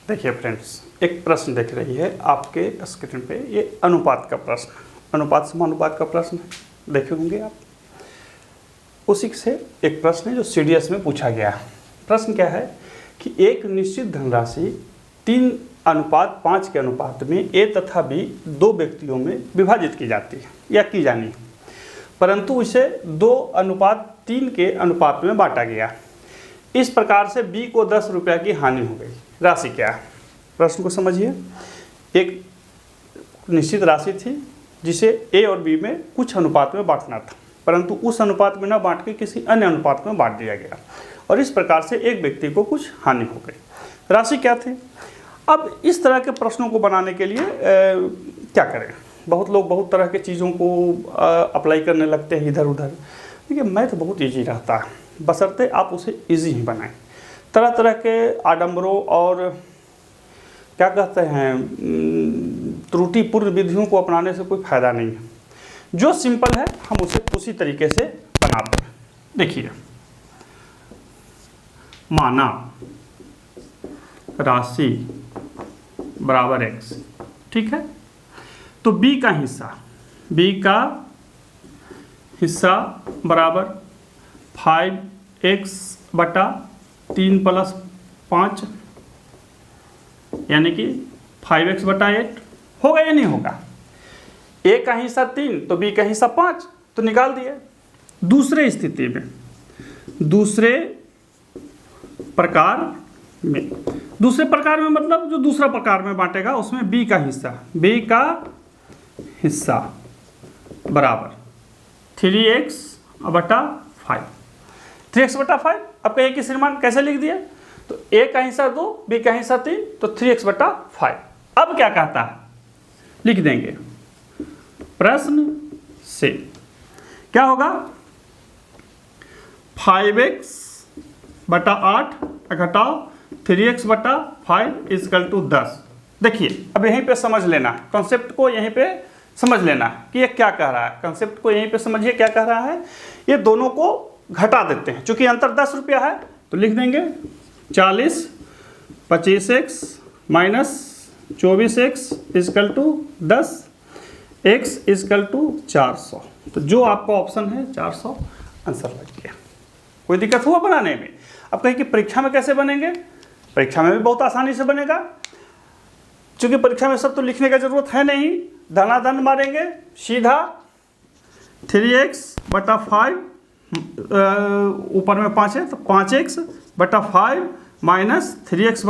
देखिए फ्रेंड्स, एक प्रश्न दिख रही है आपके स्क्रीन पे, ये अनुपात का प्रश्न, अनुपात समानुपात का प्रश्न है, देखे होंगे आप। उसी से एक प्रश्न है जो सीडीएस में पूछा गया है। प्रश्न क्या है कि एक निश्चित धनराशि 3:5 के अनुपात में ए तथा बी दो व्यक्तियों में विभाजित की जाती है या की जानी है, परंतु इसे 2:3 के अनुपात में बांटा गया। इस प्रकार से बी को 10 रुपये की हानि हो गई। राशि क्या है? प्रश्न को समझिए। एक निश्चित राशि थी जिसे ए और बी में कुछ अनुपात में बांटना था, परंतु उस अनुपात में न बांट के किसी अन्य अनुपात में बांट दिया गया और इस प्रकार से एक व्यक्ति को कुछ हानि हो गई। राशि क्या थी? अब इस तरह के प्रश्नों को बनाने के लिए क्या करें? बहुत लोग बहुत तरह के चीज़ों को अप्लाई करने लगते हैं इधर उधर। देखिए, मैथ बहुत ईजी रहता है, बशर्ते आप उसे ईजी ही बनाएं। तरह तरह के आडंबरों और क्या कहते हैं त्रुटिपूर्ण विधियों को अपनाने से कोई फायदा नहीं है। जो सिंपल है हम उसे उसी तरीके से बनाते हैं। देखिए, माना राशि बराबर x, ठीक है। तो b का हिस्सा बराबर 5x/3 + 5 यानी कि 5x/8 होगा या नहीं होगा? a का हिस्सा 3 तो b का हिस्सा 5 तो निकाल दिए। दूसरे स्थिति में, दूसरे प्रकार में मतलब जो दूसरा प्रकार में बांटेगा उसमें b का हिस्सा बराबर 3x/5। 3x/5 अब कहिए कि श्रीमान कैसे लिख दिया? तो a का हिस्सा 2, b का हिस्सा 3 तो 3x/5। अब क्या कहता है? लिख देंगे प्रश्न से क्या होगा? 5x/8 घटाओ 3x/5 = 10। देखिए, अब यहीं पे समझ लेना, कॉन्सेप्ट को यहीं पे समझ लेना कि ये क्या कह रहा है। कॉन्सेप्ट को यहीं पे समझिए क्या कह रहा है। ये दोनों को घटा देते हैं, चूंकि अंतर 10 रुपया है तो लिख देंगे 40 25x - 24x = 10, x = 400। तो जो आपका ऑप्शन है 400 आंसर लग गया। कोई दिक्कत हुआ बनाने में? अब कहें कि परीक्षा में कैसे बनेंगे? परीक्षा में भी बहुत आसानी से बनेगा, क्योंकि परीक्षा में सब तो लिखने का जरूरत है नहीं। धनाधन मारेंगे सीधा 3x/5 ऊपर में 5 है तो 5x/5 - 3x/5